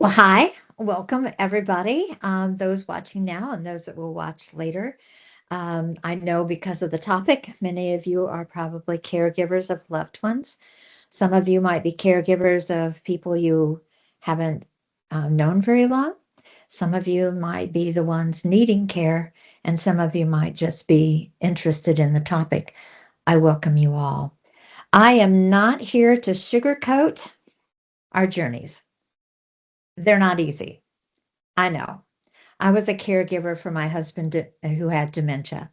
Well, hi, welcome everybody, those watching now and those that will watch later. I know because of the topic, many of you are probably caregivers of loved ones. Some of you might be caregivers of people you haven't known very long. Some of you might be the ones needing care, and some of you might just be interested in the topic. I welcome you all. I am not here to sugarcoat our journeys. They're not easy. I know. I was a caregiver for my husband who had dementia.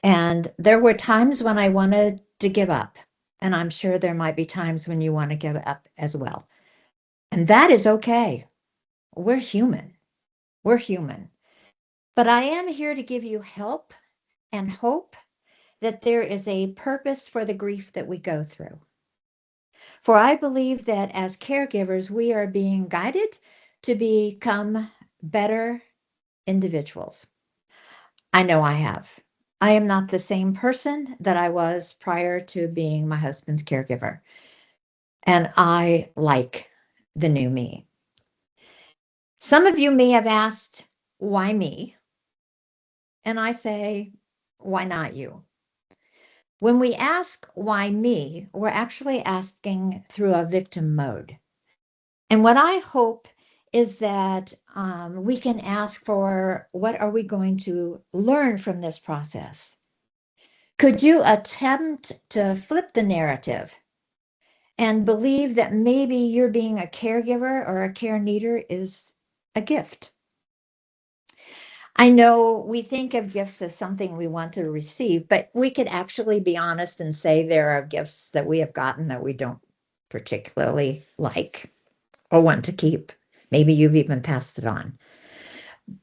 And there were times when I wanted to give up. And I'm sure there might be times when you want to give up as well. And that is okay. We're human. We're human. But I am here to give you help and hope that there is a purpose for the grief that we go through. For I believe that as caregivers, we are being guided to become better individuals. I know I have. I am not the same person that I was prior to being my husband's caregiver. And I like the new me. Some of you may have asked, why me? And I say, why not you? When we ask, why me, we're actually asking through a victim mode. And what I hope is that we can ask for what are we going to learn from this process? Could you attempt to flip the narrative and believe that maybe you're being a caregiver or a care needer is a gift? I know we think of gifts as something we want to receive, but we could actually be honest and say there are gifts that we have gotten that we don't particularly like or want to keep. Maybe you've even passed it on.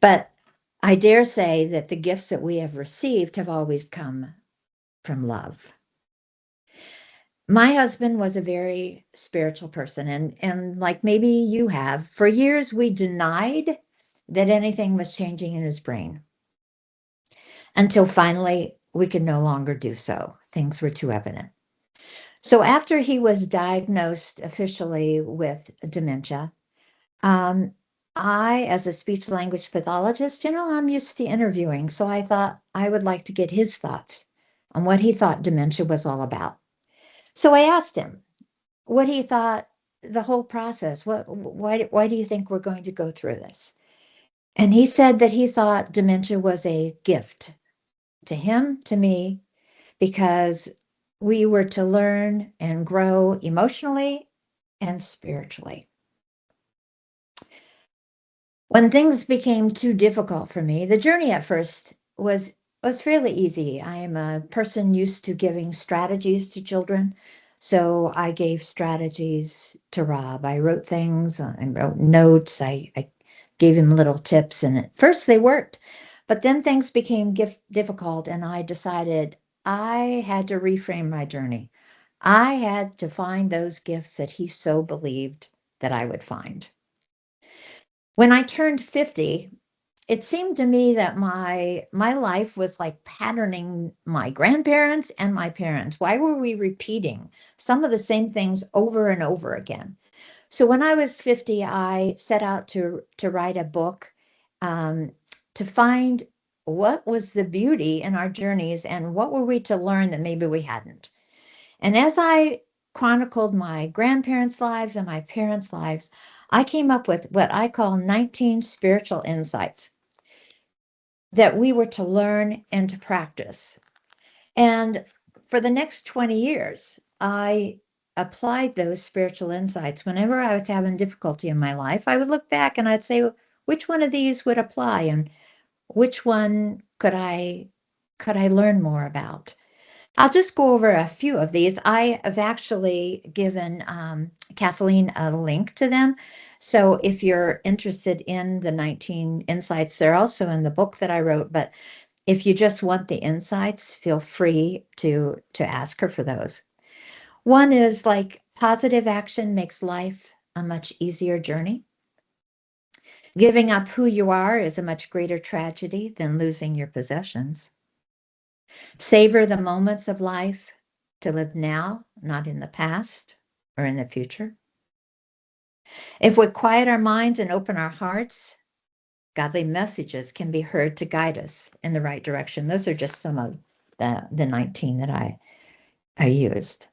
But I dare say that the gifts that we have received have always come from love. My husband was a very spiritual person, and like maybe you have, for years we denied that anything was changing in his brain until finally we could no longer do so. Things were too evident. So after he was diagnosed officially with dementia, um, I, as a speech language pathologist, I'm used to interviewing. So I thought I would like to get his thoughts on what he thought dementia was all about. So I asked him what he thought the whole process. Why do you think we're going to go through this? And he said that he thought dementia was a gift to him, to me, because we were to learn and grow emotionally and spiritually. When things became too difficult for me, the journey at first was fairly easy. I am a person used to giving strategies to children. So I gave strategies to Rob. I wrote things, I wrote notes, I gave him little tips, and at first they worked. But then things became difficult, and I decided I had to reframe my journey. I had to find those gifts that he so believed that I would find. When I turned 50, it seemed to me that my life was like patterning my grandparents and my parents. Why were we repeating some of the same things over and over again? So when I was 50, I set out to write a book, to find what was the beauty in our journeys and what were we to learn that maybe we hadn't. And as I chronicled my grandparents' lives and my parents' lives, I came up with what I call 19 spiritual insights that we were to learn and to practice. And for the next 20 years, I applied those spiritual insights. Whenever I was having difficulty in my life, I would look back and I'd say, which one of these would apply and which one could I learn more about? I'll just go over a few of these. I have actually given Kathleen a link to them. So if you're interested in the 19 insights, they're also in the book that I wrote. But if you just want the insights, feel free to ask her for those. One is like positive action makes life a much easier journey. Giving up who you are is a much greater tragedy than losing your possessions. Savor the moments of life to live now, not in the past or in the future. If we quiet our minds and open our hearts, godly messages can be heard to guide us in the right direction. Those are just some of the 19 that I used.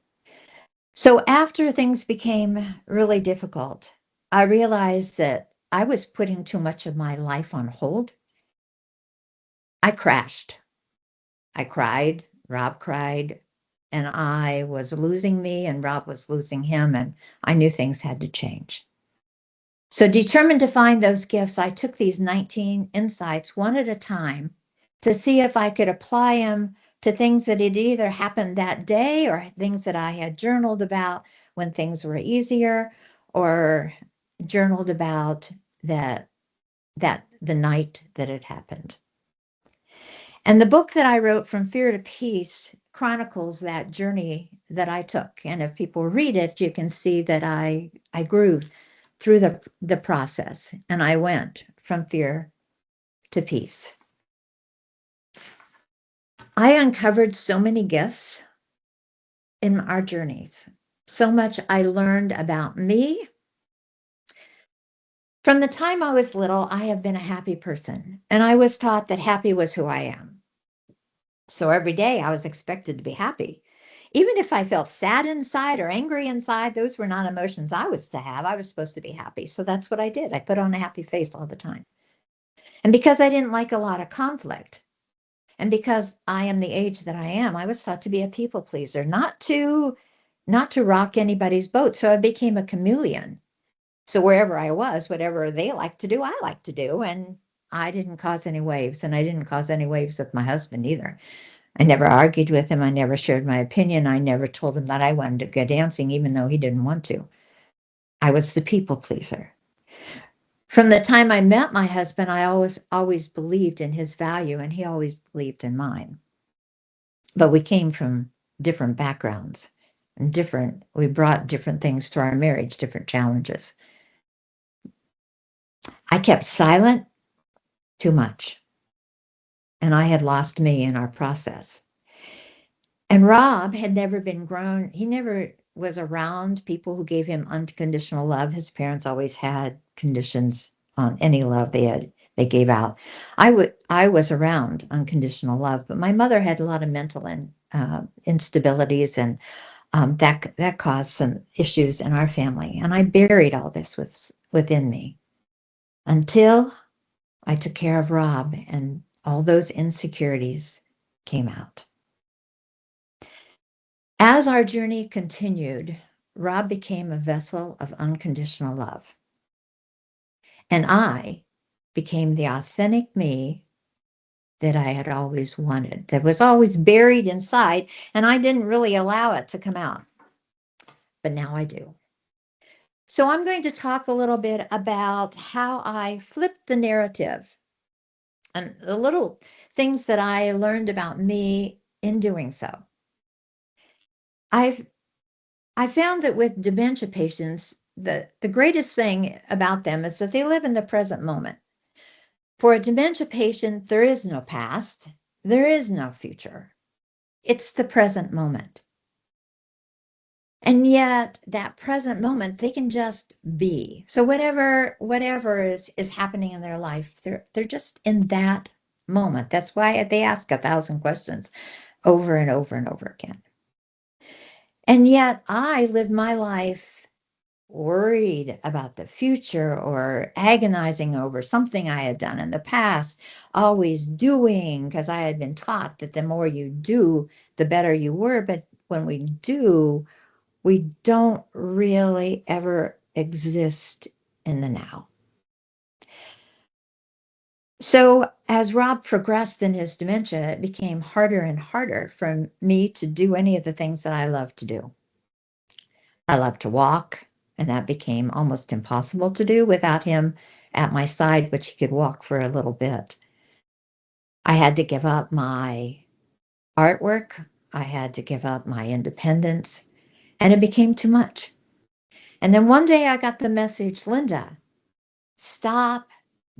So after things became really difficult, I realized that I was putting too much of my life on hold. I crashed. I cried, Rob cried, and I was losing me, and Rob was losing him, and I knew things had to change. So, determined to find those gifts, I took these 19 insights one at a time to see if I could apply them to things that had either happened that day or things that I had journaled about when things were easier, or journaled about that the night that it happened. And the book that I wrote, From Fear to Peace, chronicles that journey that I took. And if people read it, you can see that I grew through the process, and I went from fear to peace. I uncovered so many gifts in our journeys. So much I learned about me. From the time I was little, I have been a happy person, and I was taught that happy was who I am. So every day I was expected to be happy. Even if I felt sad inside or angry inside, those were not emotions I was to have. I was supposed to be happy. So that's what I did. I put on a happy face all the time. And because I didn't like a lot of conflict, and because I am the age that I am, I was taught to be a people pleaser, not to rock anybody's boat. So I became a chameleon. So wherever I was, whatever they like to do, I like to do. And I didn't cause any waves, and I didn't cause any waves with my husband either. I never argued with him. I never shared my opinion. I never told him that I wanted to go dancing, even though he didn't want to. I was the people pleaser. From the time I met my husband, I always believed in his value, and he always believed in mine. But we came from different backgrounds and we brought different things to our marriage, different challenges. I kept silent too much, and I had lost me in our process. And Rob had never been grown. He never was around people who gave him unconditional love. His parents always had conditions on any love they gave out. I was around unconditional love, but my mother had a lot of mental instabilities, and that caused some issues in our family. And I buried all this within me until I took care of Rob, and all those insecurities came out. As our journey continued, Rob became a vessel of unconditional love. And I became the authentic me that I had always wanted, that was always buried inside, and I didn't really allow it to come out. But now I do. So I'm going to talk a little bit about how I flipped the narrative and the little things that I learned about me in doing so. I found that with dementia patients, the greatest thing about them is that they live in the present moment. For a dementia patient, there is no past, there is no future. It's the present moment. And yet that present moment, they can just be. So whatever is happening in their life, they're just in that moment. That's why they ask 1,000 questions over and over and over again. And yet I lived my life worried about the future or agonizing over something I had done in the past, always doing, because I had been taught that the more you do, the better you were. But when we do, we don't really ever exist in the now. So as Rob progressed in his dementia, it became harder and harder for me to do any of the things that I love to do. I love to walk, and that became almost impossible to do without him at my side, which he could walk for a little bit. I had to give up my artwork. I had to give up my independence, and it became too much. And then one day I got the message, Linda, stop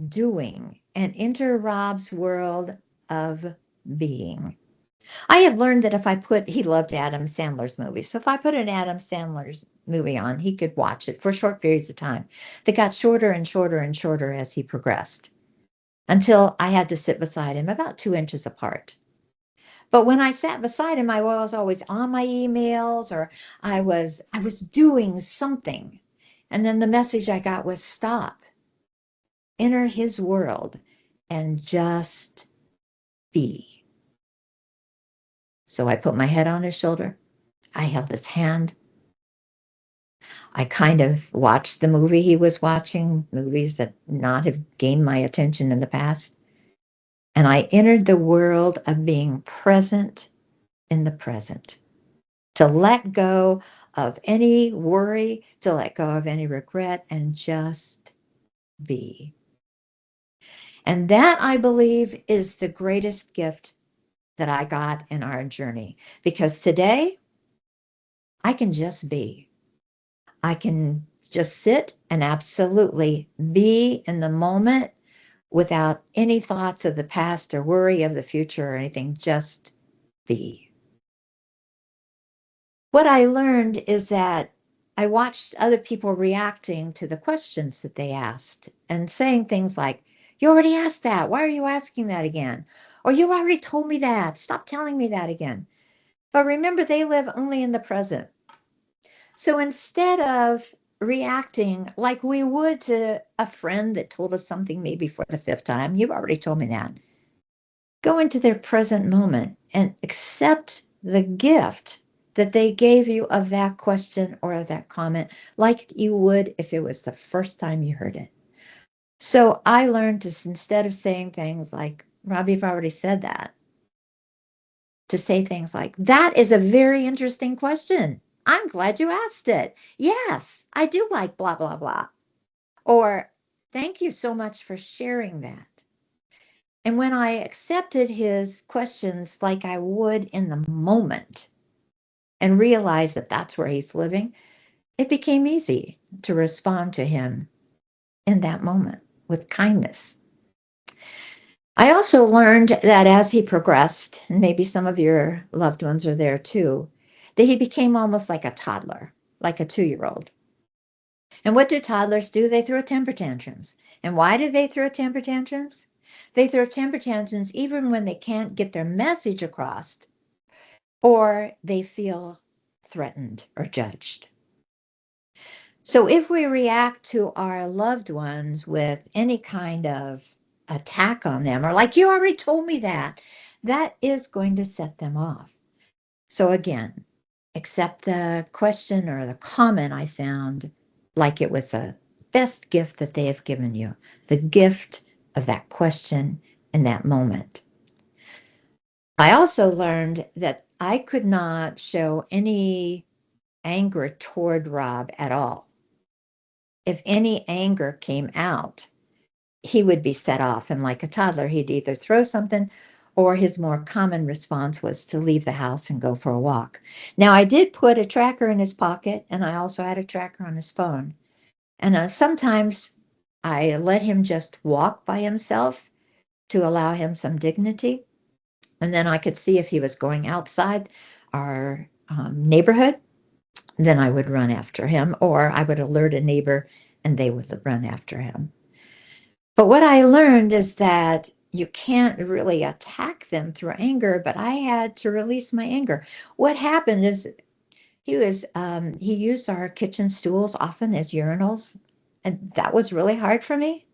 doing and enter Rob's world of being. I have learned that if I put, he loved Adam Sandler's movies. So if I put an Adam Sandler's movie on, he could watch it for short periods of time that got shorter and shorter and shorter as he progressed until I had to sit beside him about 2 inches apart. But when I sat beside him, I was always on my emails or I was doing something. And then the message I got was stop, enter his world and just be. So I put my head on his shoulder. I held his hand. I kind of watched the movie he was watching, movies that not have gained my attention in the past. And I entered the world of being present in the present, to let go of any worry, to let go of any regret, and just be. And that, I believe, is the greatest gift that I got in our journey. Because today, I can just be. I can just sit and absolutely be in the moment without any thoughts of the past or worry of the future or anything, just be. What I learned is that I watched other people reacting to the questions that they asked and saying things like, you already asked that. Why are you asking that again? Or you already told me that. Stop telling me that again. But remember, they live only in the present. So instead of reacting like we would to a friend that told us something maybe for the fifth time, you've already told me that. Go into their present moment and accept the gift that they gave you of that question or of that comment, like you would if it was the first time you heard it. So I learned to, instead of saying things like, Robbie, I've already said that, to say things like, that is a very interesting question. I'm glad you asked it. Yes, I do like blah, blah, blah. Or, thank you so much for sharing that. And when I accepted his questions like I would in the moment and realized that that's where he's living, it became easy to respond to him in that moment with kindness. I also learned that as he progressed, and maybe some of your loved ones are there too, that he became almost like a toddler, like a 2-year-old. And what do toddlers do? They throw temper tantrums. And why do they throw temper tantrums? They throw temper tantrums even when they can't get their message across or they feel threatened or judged. So if we react to our loved ones with any kind of attack on them, or like, you already told me that, that is going to set them off. So again, accept the question or the comment I found like it was the best gift that they have given you, the gift of that question in that moment. I also learned that I could not show any anger toward Rob at all. If any anger came out, he would be set off. And like a toddler, he'd either throw something or his more common response was to leave the house and go for a walk. Now, I did put a tracker in his pocket and I also had a tracker on his phone. And sometimes I let him just walk by himself to allow him some dignity. And then I could see if he was going outside our neighborhood, then I would run after him, or I would alert a neighbor and they would run after him. But what I learned is that you can't really attack them through anger, but I had to release my anger. What happened is he used our kitchen stools often as urinals, and that was really hard for me.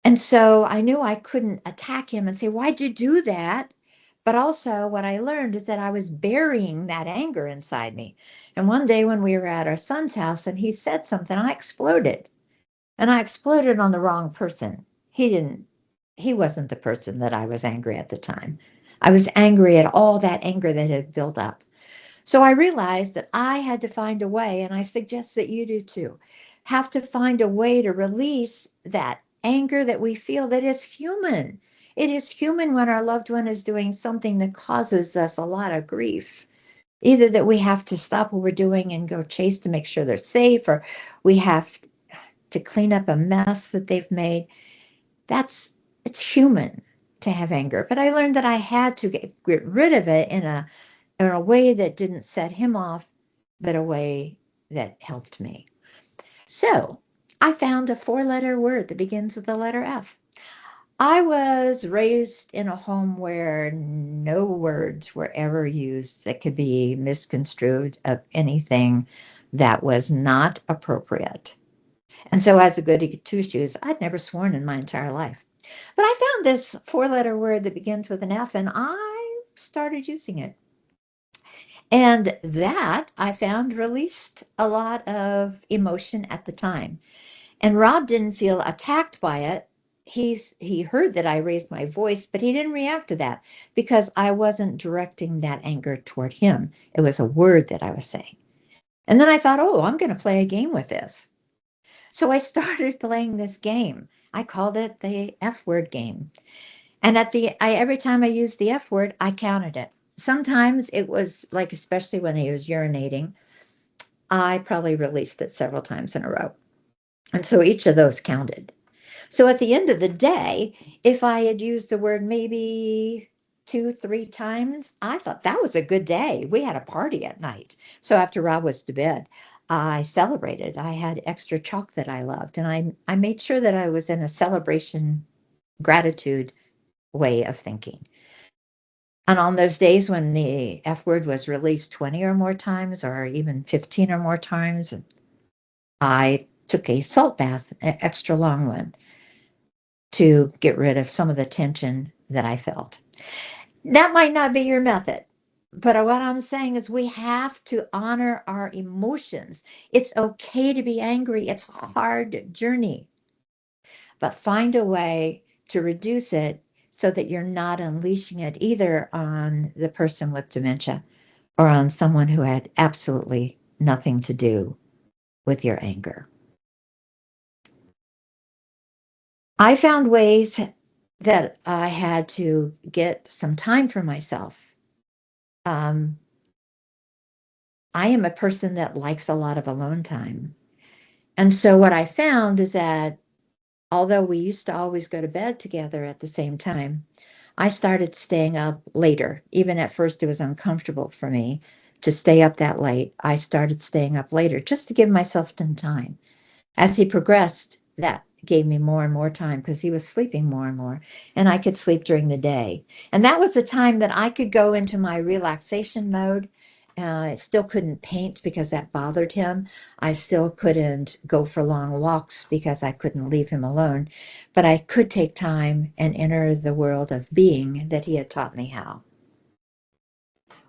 And so I knew I couldn't attack him and say, why'd you do that? But also what I learned is that I was burying that anger inside me. And one day when we were at our son's house and he said something, I exploded. And I exploded on the wrong person. He wasn't the person that I was angry at the time. I was angry at all that anger that had built up. So I realized that I had to find a way, and I suggest that you do too, have to find a way to release that anger that we feel that is human. It is human when our loved one is doing something that causes us a lot of grief. Either that we have to stop what we're doing and go chase to make sure they're safe, or we have to clean up a mess that they've made. It's human to have anger, but I learned that I had to get rid of it in a way that didn't set him off, but a way that helped me. So I found a 4-letter word that begins with the letter F. I was raised in a home where no words were ever used that could be misconstrued of anything that was not appropriate. And so, as a goody two shoes, I'd never sworn in my entire life. But I found this 4-letter word that begins with an F, and I started using it. And that I found released a lot of emotion at the time. And Rob didn't feel attacked by it. He heard that I raised my voice, but he didn't react to that because I wasn't directing that anger toward him. It was a word that I was saying. And then I thought, oh, I'm going to play a game with this. So I started playing this game. I called it the F word game. And every time I used the F word, I counted it. Sometimes it was like, especially when he was urinating, I probably released it several times in a row. And so each of those counted. So at the end of the day, if I had used the word maybe 2, 3 times, I thought that was a good day. We had a party at night. So after Rob was to bed, I celebrated. I had extra chalk that I loved. And I made sure that I was in a celebration, gratitude way of thinking. And on those days when the F word was released 20 or more times, or even 15 or more times, I took a salt bath, an extra long one, to get rid of some of the tension that I felt. That might not be your method, but what I'm saying is we have to honor our emotions. It's okay to be angry. It's a hard journey, but find a way to reduce it so that you're not unleashing it either on the person with dementia or on someone who had absolutely nothing to do with your anger. I found ways that I had to get some time for myself. I am a person that likes a lot of alone time. And so what I found is that although we used to always go to bed together at the same time, I started staying up later. Even at first, it was uncomfortable for me to stay up that late. I started staying up later just to give myself some time. As he progressed, that gave me more and more time because he was sleeping more and more, and I could sleep during the day. And that was the time that I could go into my relaxation mode. I still couldn't paint because that bothered him. I still couldn't go for long walks because I couldn't leave him alone. But I could take time and enter the world of being that he had taught me how.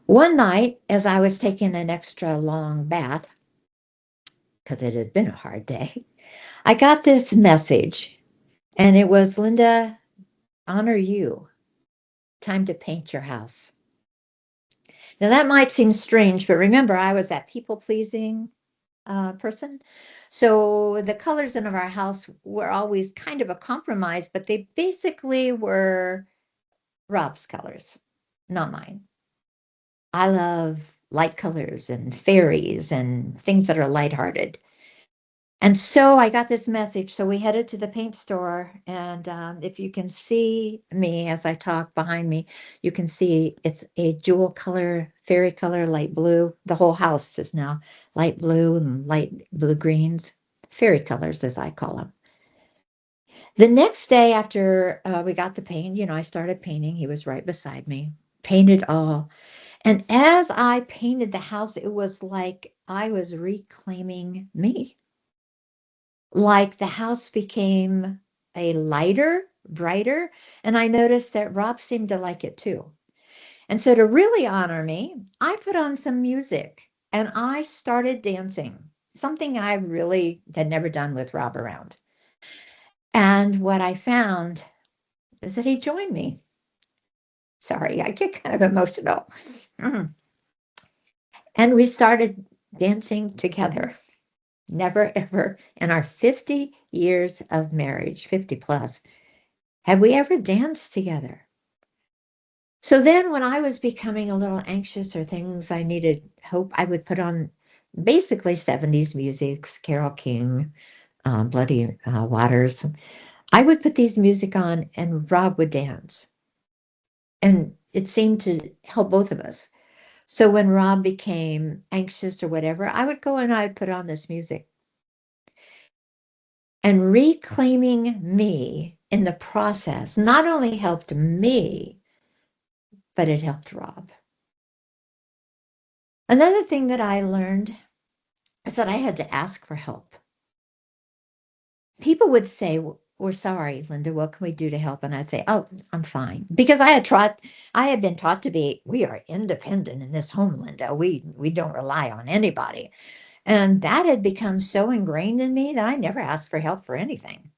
One night, as I was taking an extra long bath, because it had been a hard day, I got this message, and it was, Linda, honor you. Time to paint your house. Now, that might seem strange, but remember, I was that people-pleasing person. So the colors in our house were always kind of a compromise, but they basically were Rob's colors, not mine. I love light colors and fairies and things that are lighthearted. And so I got this message. So we headed to the paint store. And if you can see me as I talk behind me, you can see it's a jewel color, fairy color, light blue. The whole house is now light blue and light blue greens, fairy colors, as I call them. The next day after we got the paint, I started painting. He was right beside me, painted all. And as I painted the house, it was like I was reclaiming me. Like the house became a lighter, brighter, and I noticed that Rob seemed to like it too. And so to really honor me, I put on some music and I started dancing, something I really had never done with Rob around. And what I found is that he joined me. Sorry, I get kind of emotional. And we started dancing together. Never, ever in our 50 years of marriage, 50 plus, have we ever danced together. So then when I was becoming a little anxious or things I needed hope, I would put on basically 70s music, Carole King, Bloody Waters. I would put these music on and Rob would dance. And it seemed to help both of us. So when Rob became anxious or whatever, I would go and I'd put on this music. And reclaiming me in the process not only helped me, but it helped Rob. Another thing that I learned is that I had to ask for help. People would say, "We're sorry, Linda, what can we do to help?" And I'd say, "Oh, I'm fine." Because I had been taught to be, we are independent in this home, Linda. We don't rely on anybody. And that had become so ingrained in me that I never asked for help for anything.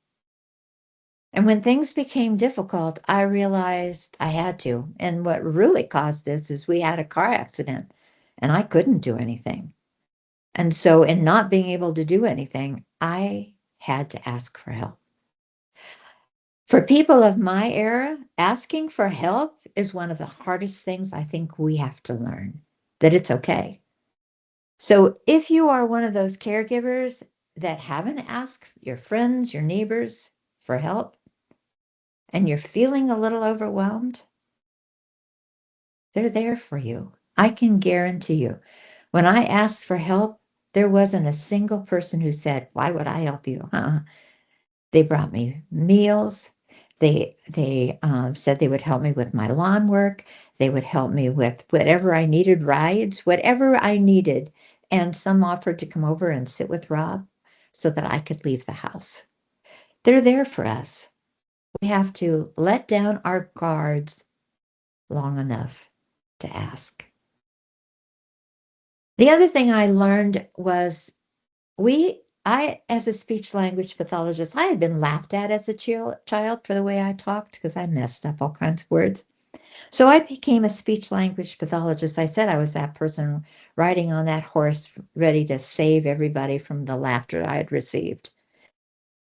And when things became difficult, I realized I had to. And what really caused this is we had a car accident and I couldn't do anything. And so, in not being able to do anything, I had to ask for help. For people of my era, asking for help is one of the hardest things I think we have to learn, that it's okay. So if you are one of those caregivers that haven't asked your friends, your neighbors for help, and you're feeling a little overwhelmed, they're there for you. I can guarantee you. When I asked for help, there wasn't a single person who said, "Why would I help you?" They brought me meals. They said they would help me with my lawn work. They would help me with whatever I needed, rides, whatever I needed. And some offered to come over and sit with Rob so that I could leave the house. They're there for us. We have to let down our guards long enough to ask. The other thing I learned was as a speech language pathologist, I had been laughed at as a child for the way I talked because I messed up all kinds of words. So I became a speech language pathologist. I said I was that person riding on that horse, ready to save everybody from the laughter I had received.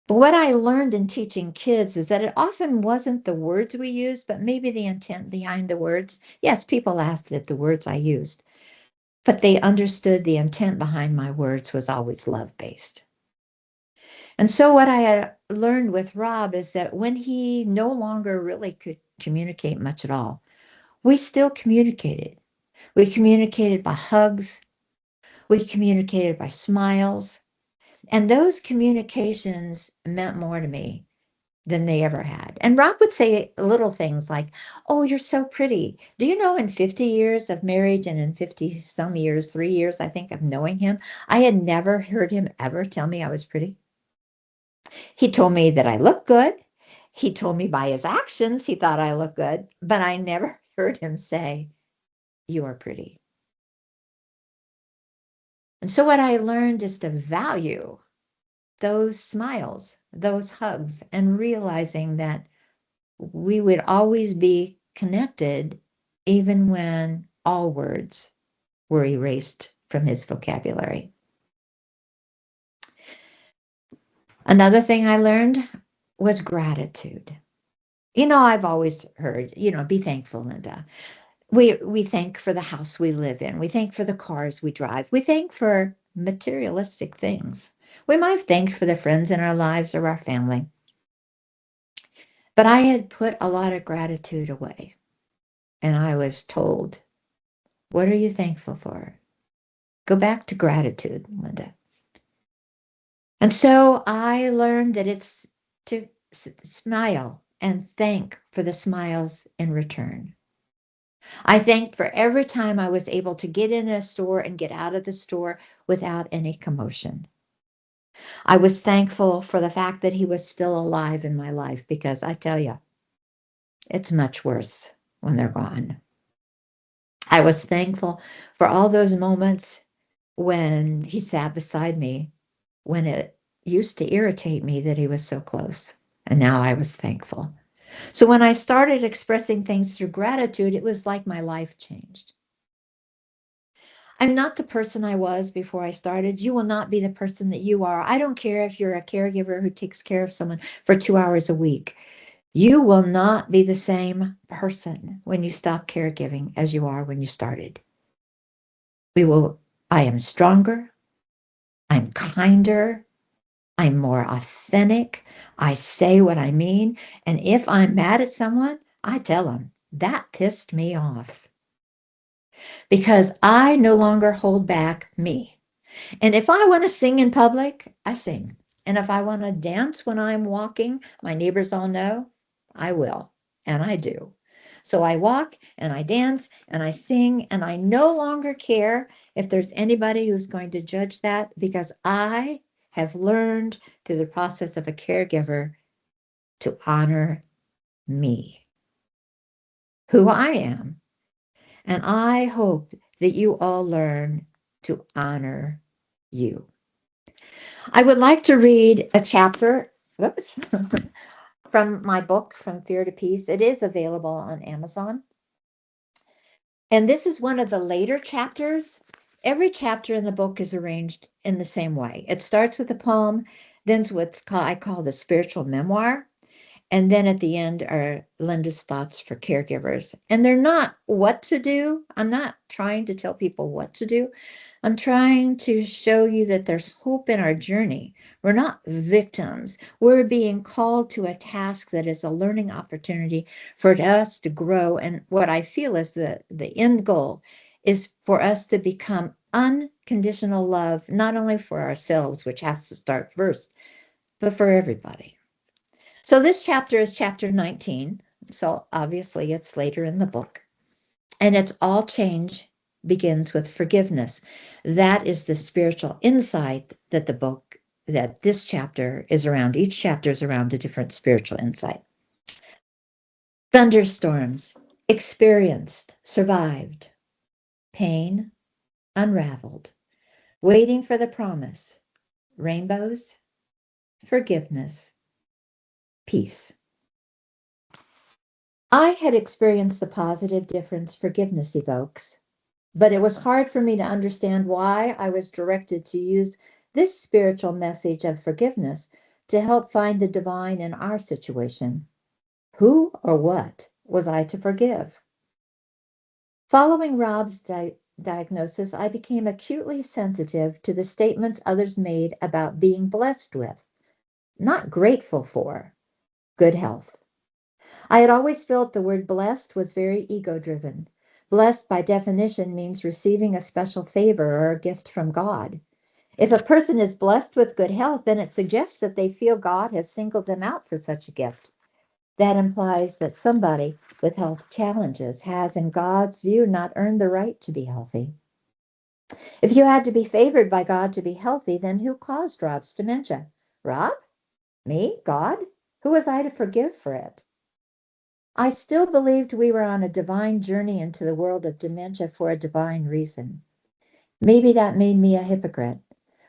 But what I learned in teaching kids is that it often wasn't the words we used, but maybe the intent behind the words. Yes, people laughed at the words I used, but they understood the intent behind my words was always love-based. And so what I had learned with Rob is that when he no longer really could communicate much at all, we still communicated. We communicated by hugs. We communicated by smiles. And those communications meant more to me than they ever had. And Rob would say little things like, "Oh, you're so pretty. Do you know in 50 years of marriage and in 50 some years, 3 years, I think, of knowing him, I had never heard him ever tell me I was pretty." He told me that I looked good. He told me by his actions he thought I looked good, but I never heard him say, "You are pretty." And so what I learned is to value those smiles, those hugs, and realizing that we would always be connected even when all words were erased from his vocabulary. Another thing I learned was gratitude. I've always heard, be thankful, Linda. We thank for the house we live in. We thank for the cars we drive. We thank for materialistic things. We might thank for the friends in our lives or our family. But I had put a lot of gratitude away. And I was told, "What are you thankful for?" Go back to gratitude, Linda. And so I learned that it's to smile and thank for the smiles in return. I thanked for every time I was able to get in a store and get out of the store without any commotion. I was thankful for the fact that he was still alive in my life, because I tell you, it's much worse when they're gone. I was thankful for all those moments when he sat beside me, when it used to irritate me that he was so close. And now I was thankful. So when I started expressing things through gratitude, it was like my life changed. I'm not the person I was before I started. You will not be the person that you are. I don't care if you're a caregiver who takes care of someone for 2 hours a week. You will not be the same person when you stop caregiving as you are when you started. I am stronger. I'm kinder. I'm more authentic. I say what I mean. And if I'm mad at someone, I tell them, That pissed me off because I no longer hold back me. And if I want to sing in public, I sing. And if I want to dance when I'm walking, my neighbors all know I will. And I do. So I walk and I dance and I sing, and I no longer care if there's anybody who's going to judge that, because I have learned through the process of a caregiver to honor me, who I am. And I hope that you all learn to honor you. I would like to read a chapter, whoops, from my book, From Fear to Peace. It is available on Amazon. And this is one of the later chapters. Every chapter in the book is arranged in the same way. It starts with a poem, then I call the spiritual memoir. And then at the end are Linda's thoughts for caregivers. And they're not what to do. I'm not trying to tell people what to do. I'm trying to show you that there's hope in our journey. We're not victims. We're being called to a task that is a learning opportunity for us to grow. And what I feel is the end goal is for us to become unconditional love, not only for ourselves, which has to start first, but for everybody. So this chapter is chapter 19. So obviously it's later in the book. And it's all change begins with forgiveness. That is the spiritual insight that this chapter is around. Each chapter is around a different spiritual insight. Thunderstorms, experienced, survived. Pain, unraveled. Waiting for the promise. Rainbows, forgiveness, peace. I had experienced the positive difference forgiveness evokes, but it was hard for me to understand why I was directed to use this spiritual message of forgiveness to help find the divine in our situation. Who or what was I to forgive? Following Rob's diagnosis, I became acutely sensitive to the statements others made about being blessed with, not grateful for, good health. I had always felt the word blessed was very ego-driven. Blessed, by definition, means receiving a special favor or a gift from God. If a person is blessed with good health, then it suggests that they feel God has singled them out for such a gift. That implies that somebody with health challenges has, in God's view, not earned the right to be healthy. If you had to be favored by God to be healthy, then who caused Rob's dementia? Rob? Me? God? Who was I to forgive for it? I still believed we were on a divine journey into the world of dementia for a divine reason. Maybe that made me a hypocrite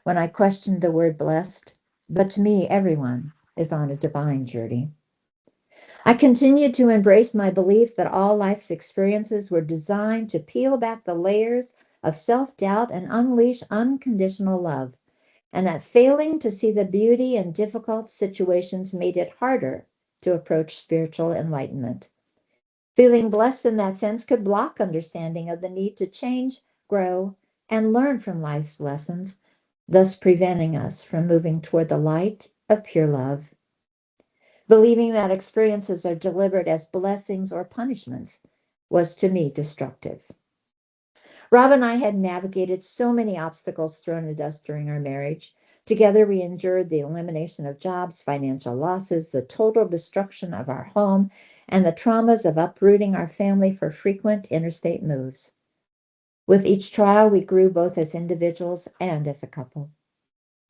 when I questioned the word blessed, but to me, everyone is on a divine journey. I continued to embrace my belief that all life's experiences were designed to peel back the layers of self-doubt and unleash unconditional love, and that failing to see the beauty in difficult situations made it harder to approach spiritual enlightenment. Feeling blessed in that sense could block understanding of the need to change, grow, and learn from life's lessons, thus preventing us from moving toward the light of pure love. Believing that experiences are delivered as blessings or punishments was to me destructive. Rob and I had navigated so many obstacles thrown at us during our marriage. Together, we endured the elimination of jobs, financial losses, the total destruction of our home, and the traumas of uprooting our family for frequent interstate moves. With each trial, we grew both as individuals and as a couple.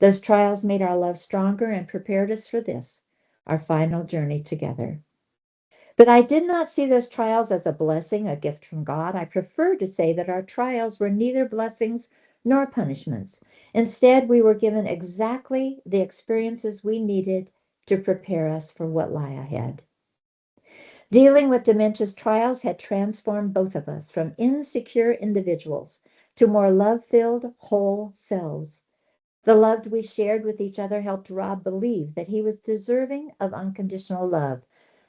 Those trials made our love stronger and prepared us for this, our final journey together. But I did not see those trials as a blessing, a gift from God. I prefer to say that our trials were neither blessings nor punishments. Instead, we were given exactly the experiences we needed to prepare us for what lie ahead. Dealing with dementia's trials had transformed both of us from insecure individuals to more love-filled, whole selves. The love we shared with each other helped Rob believe that he was deserving of unconditional love,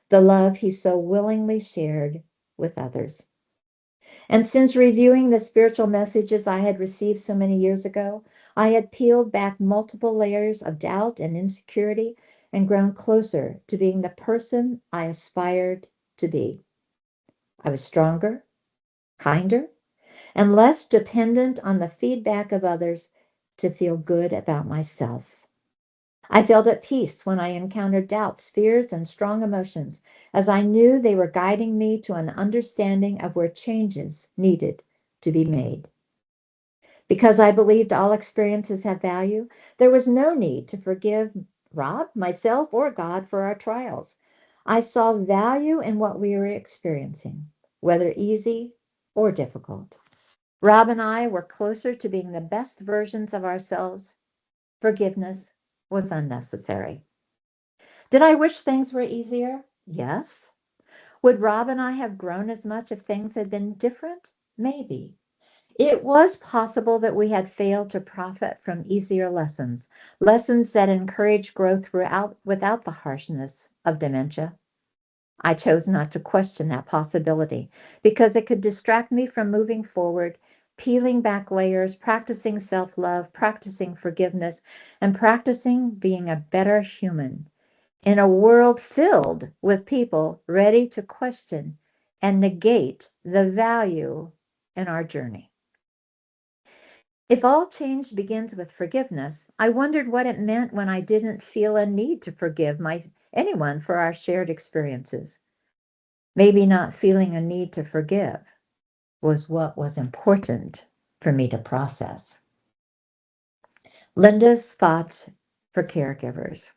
the love he so willingly shared with others. And since reviewing the spiritual messages I had received so many years ago, I had peeled back multiple layers of doubt and insecurity and grown closer to being the person I aspired to be. I was stronger, kinder, and less dependent on the feedback of others to feel good about myself. I felt at peace when I encountered doubts, fears, and strong emotions, as I knew they were guiding me to an understanding of where changes needed to be made. Because I believed all experiences have value, there was no need to forgive Rob, myself, or God for our trials. I saw value in what we were experiencing, whether easy or difficult. Rob and I were closer to being the best versions of ourselves. Forgiveness was unnecessary. Did I wish things were easier? Yes. Would Rob and I have grown as much if things had been different? Maybe. It was possible that we had failed to profit from easier lessons, lessons that encourage growth without the harshness of dementia. I chose not to question that possibility because it could distract me from moving forward, peeling back layers, practicing self love, practicing forgiveness, and practicing being a better human in a world filled with people ready to question and negate the value in our journey. If all change begins with forgiveness, I wondered what it meant when I didn't feel a need to forgive anyone for our shared experiences. Maybe not feeling a need to forgive was what was important for me to process. Linda's thoughts for caregivers.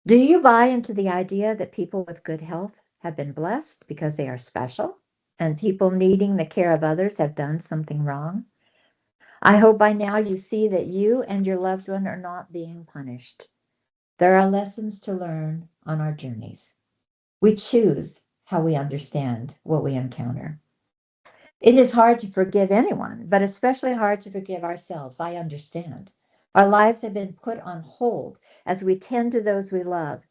Do you buy into the idea that people with good health have been blessed because they are special and people needing the care of others have done something wrong? I hope by now you see that you and your loved one are not being punished. There are lessons to learn on our journeys. We choose how we understand what we encounter. It is hard to forgive anyone, but especially hard to forgive ourselves. I understand. Our lives have been put on hold as we tend to those we love.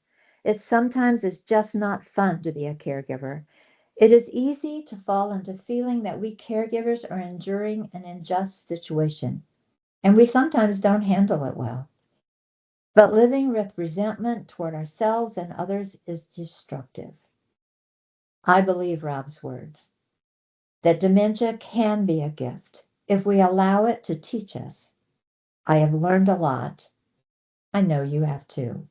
It sometimes is just not fun to be a caregiver. It is easy to fall into feeling that we caregivers are enduring an unjust situation, and we sometimes don't handle it well. But living with resentment toward ourselves and others is destructive. I believe Rob's words that dementia can be a gift if we allow it to teach us. I have learned a lot. I know you have too.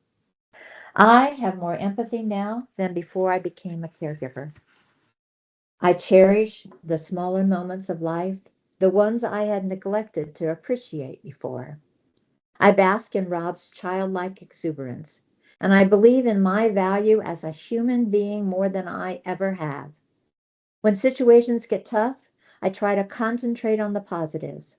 I have more empathy now than before I became a caregiver. I cherish the smaller moments of life, the ones I had neglected to appreciate before. I bask in Rob's childlike exuberance, and I believe in my value as a human being more than I ever have. When situations get tough, I try to concentrate on the positives.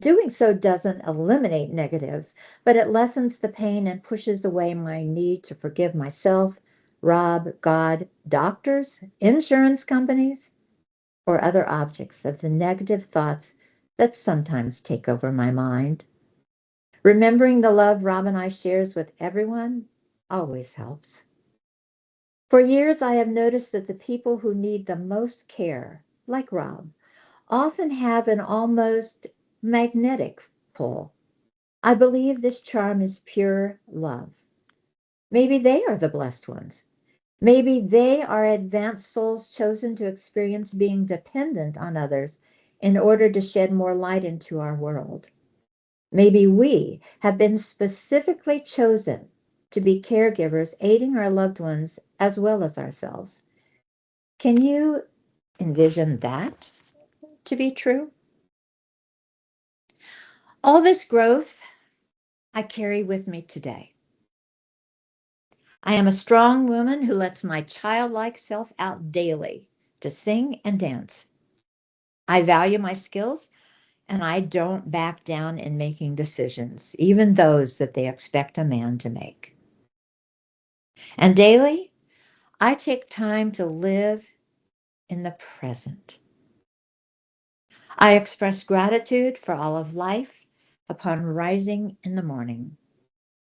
Doing so doesn't eliminate negatives, but it lessens the pain and pushes away my need to forgive myself, Rob, God, doctors, insurance companies, or other objects of the negative thoughts that sometimes take over my mind. Remembering the love Rob and I shares with everyone always helps. For years, I have noticed that the people who need the most care, like Rob, often have an almost magnetic pull. I believe this charm is pure love. Maybe they are the blessed ones. Maybe they are advanced souls chosen to experience being dependent on others in order to shed more light into our world. Maybe we have been specifically chosen to be caregivers, aiding our loved ones as well as ourselves. Can you envision that to be true? All this growth I carry with me today. I am a strong woman who lets my childlike self out daily to sing and dance. I value my skills and I don't back down in making decisions, even those that they expect a man to make. And daily, I take time to live in the present. I express gratitude for all of life upon rising in the morning,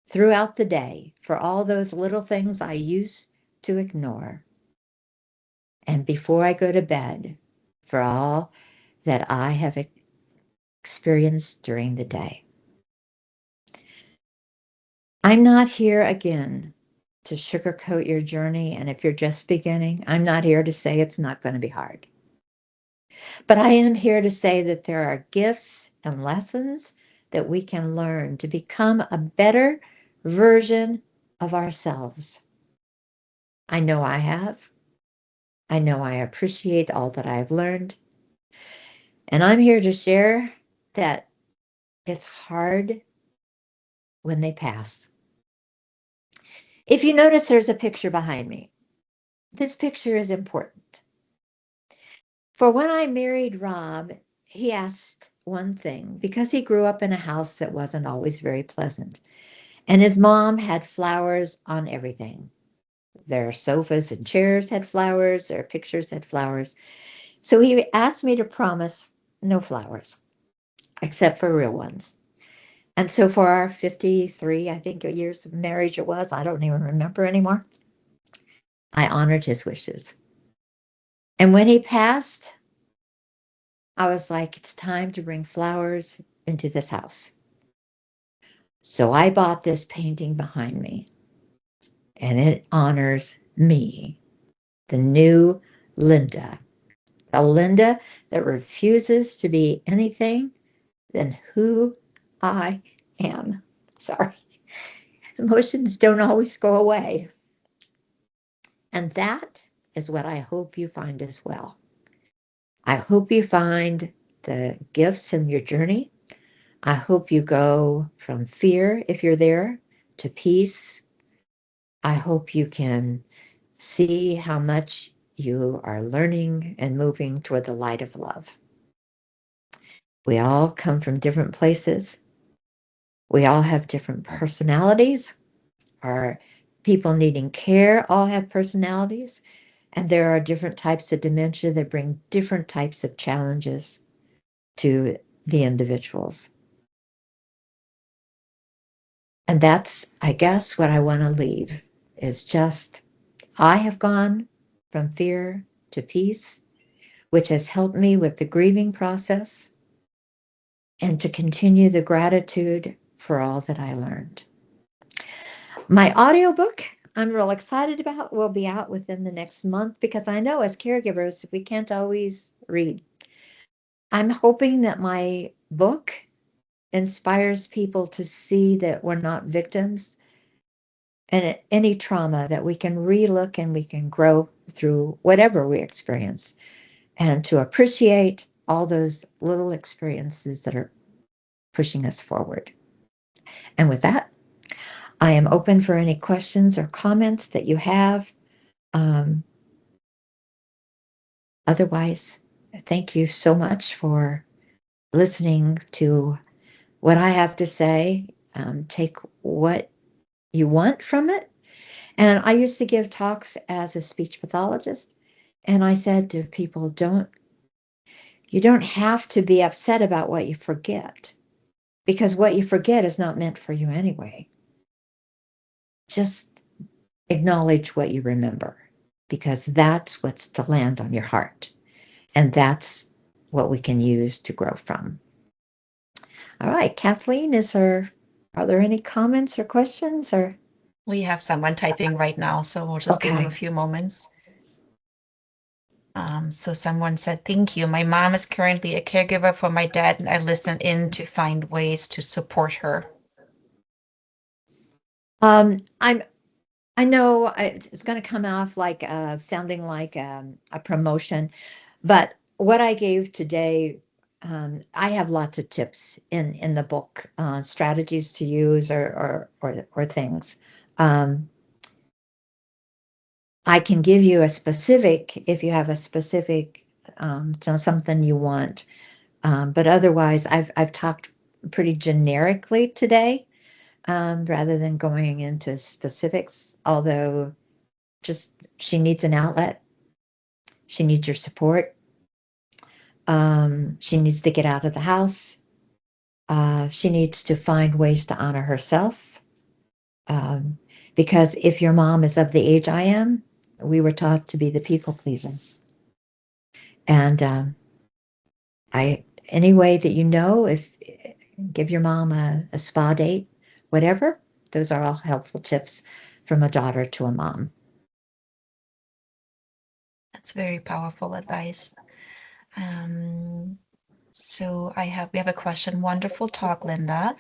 throughout the day, for all those little things I used to ignore, and before I go to bed, for all that I have experienced during the day. I'm not here again to sugarcoat your journey. And if you're just beginning, I'm not here to say it's not going to be hard. But I am here to say that there are gifts and lessons that we can learn to become a better version of ourselves. I know I have. I know I appreciate all that I've learned. And I'm here to share that it's hard when they pass. If you notice, there's a picture behind me. This picture is important. For when I married Rob, he asked one thing because he grew up in a house that wasn't always very pleasant. And his mom had flowers on everything. Their sofas and chairs had flowers, their pictures had flowers. So he asked me to promise no flowers, except for real ones. And so for our 53, I think, years of marriage it was, I don't even remember anymore, I honored his wishes. And when he passed, I was like, it's time to bring flowers into this house. So I bought this painting behind me, and it honors me, the new Linda, a Linda that refuses to be anything than who I am. Sorry. Emotions don't always go away. And that is what I hope you find as well. I hope you find the gifts in your journey. I hope you go from fear, if you're there, to peace. I hope you can see how much you are learning and moving toward the light of love. We all come from different places. We all have different personalities. Our people needing care all have personalities. And there are different types of dementia that bring different types of challenges to the individuals. And that's, I guess, what I want to leave is just, I have gone from fear to peace, which has helped me with the grieving process and to continue the gratitude for all that I learned. My audiobook, I'm real excited about, will be out within the next month because I know as caregivers, we can't always read. I'm hoping that my book inspires people to see that we're not victims and any trauma, that we can relook and we can grow through whatever we experience, and to appreciate all those little experiences that are pushing us forward. And with that, I am open for any questions or comments that you have. Otherwise, thank you so much for listening to what I have to say. Take what you want from it. And I used to give talks as a speech pathologist, and I said to people, you don't have to be upset about what you forget, because what you forget is not meant for you anyway. Just acknowledge what you remember, because that's what's to land on your heart. And that's what we can use to grow from. All right, Kathleen, are there any comments or questions or? We have someone typing right now, so we'll just give them a few moments. So someone said, thank you. My mom is currently a caregiver for my dad, and I listen in to find ways to support her. I know it's going to come off like sounding like a promotion, but what I gave today, I have lots of tips in the book, strategies to use or things. I can give you a specific if you have a specific something you want, but otherwise, I've talked pretty generically today. Rather than going into specifics, although just she needs an outlet. She needs your support. She needs to get out of the house. She needs to find ways to honor herself. Because if your mom is of the age I am, we were taught to be the people pleaser. And any way that you know, if give your mom a spa date, whatever, those are all helpful tips from a daughter to a mom. That's very powerful advice. So we have a question. Wonderful talk, Linda.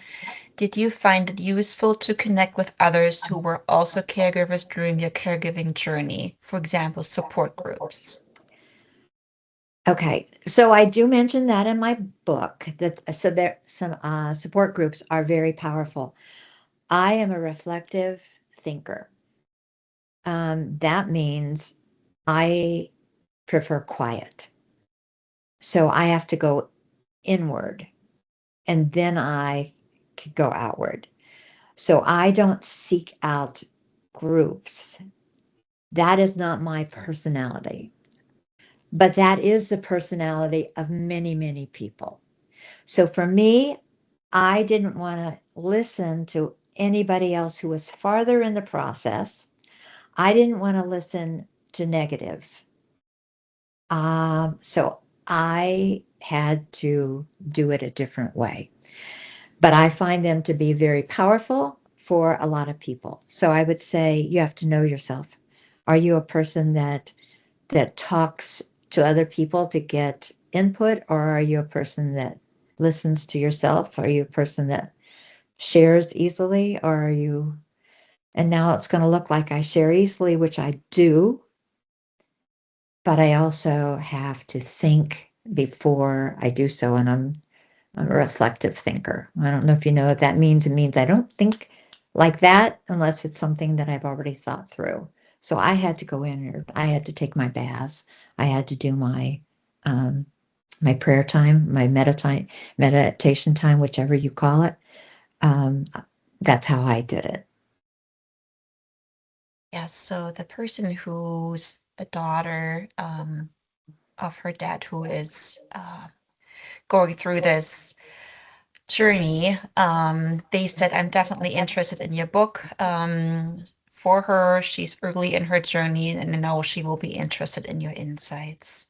Did you find it useful to connect with others who were also caregivers during your caregiving journey? For example, support groups. Okay, so I do mention that in my book that some support groups are very powerful. I am a reflective thinker. That means I prefer quiet. So I have to go inward and then I could go outward. So I don't seek out groups. That is not my personality, but that is the personality of many, many people. So for me, I didn't want to listen to anybody else who was farther in the process. I didn't want to listen to negatives. So I had to do it a different way. But I find them to be very powerful for a lot of people. So I would say you have to know yourself. Are you a person that talks to other people to get input, or are you a person that listens to yourself? Are you a person that shares easily, or are you? And now it's going to look like I share easily, which I do, but I also have to think before I do so, and I'm a reflective thinker. I don't know if you know what that means. It means I don't think like that unless it's something that I've already thought through. So I had to go in here. I had to take my baths. I had to do my prayer time, my meditation time, whichever you call it. Um, that's how I did it. Yes, so the person who's a daughter of her dad who is going through this journey, they said, I'm definitely interested in your book. For her, she's early in her journey, and I know she will be interested in your insights.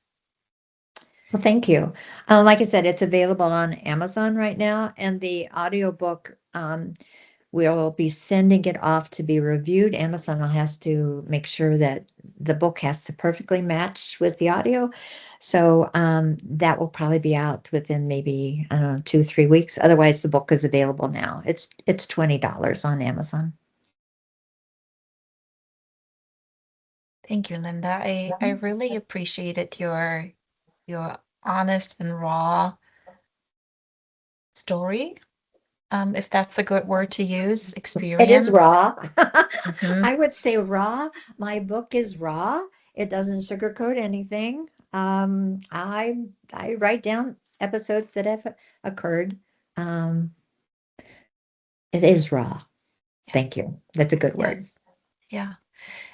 Well, thank you. Like I said, it's available on Amazon right now, and the audiobook, we'll be sending it off to be reviewed. Amazon has to make sure that the book has to perfectly match with the audio. So that will probably be out within maybe, I don't know, 2-3 weeks. Otherwise, the book is available now. It's $20 on Amazon. Thank you, Linda. I really appreciated your honest and raw story, if that's a good word to use, It is experience. raw. Mhm. I would say raw. My book is raw. It doesn't sugarcoat anything. I write down episodes that have occurred. Um, it is raw. Yes. Thank you. That's a good word. Yes. Yeah.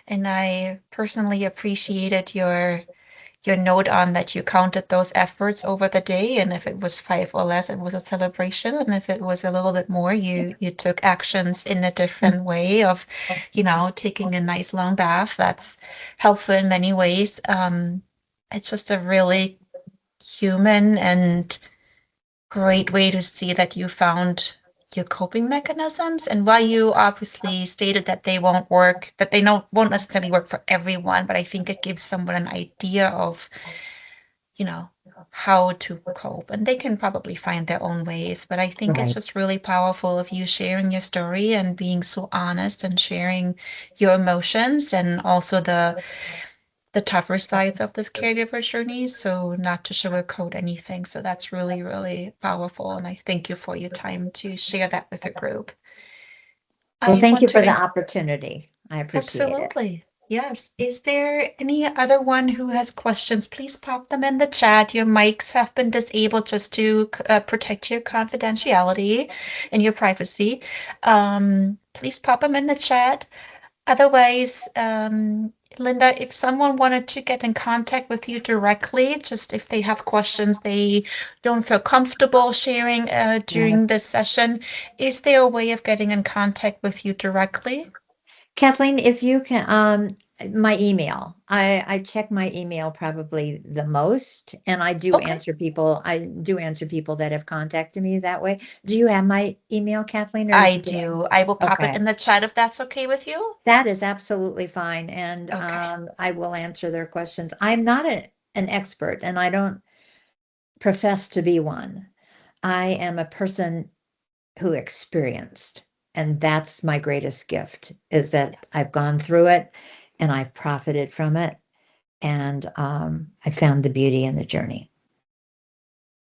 And I personally appreciated your note on that you counted those efforts over the day, and if it was 5 or less, it was a celebration, and if it was a little bit more, you took actions in a different way of, taking a nice long bath. That's helpful in many ways. It's just a really human and great way to see that you found your coping mechanisms. And while you obviously stated that they won't work, that they won't necessarily work for everyone, but I think it gives someone an idea of, how to cope. And they can probably find their own ways. But I think it's Right. just really powerful of you sharing your story and being so honest and sharing your emotions and also the tougher sides of this caregiver journey. So not to sugarcoat anything. So that's really, really powerful. And I thank you for your time to share that with the group. Well, I thank want you for the to opportunity. I appreciate it. absolutely. Yes. Is there any other one who has questions? Please pop them in the chat. Your mics have been disabled just to protect your confidentiality and your privacy. Please pop them in the chat. Otherwise, Linda, if someone wanted to get in contact with you directly, just if they have questions they don't feel comfortable sharing Right. during this session, is there a way of getting in contact with you directly? Kathleen, if you can, My email. I check my email probably the most, and I do Okay. answer people. I do answer people that have contacted me that way. Do you have my email, Kathleen, or I did I? do. I will pop it Okay, in the chat if that's okay with you. that is absolutely fine, and Okay. I will answer their questions. I'm not an expert, and I don't profess to be one. I am a person who experienced, and that's my greatest gift, is that Yes. I've gone through it and I've profited from it, and I found the beauty in the journey.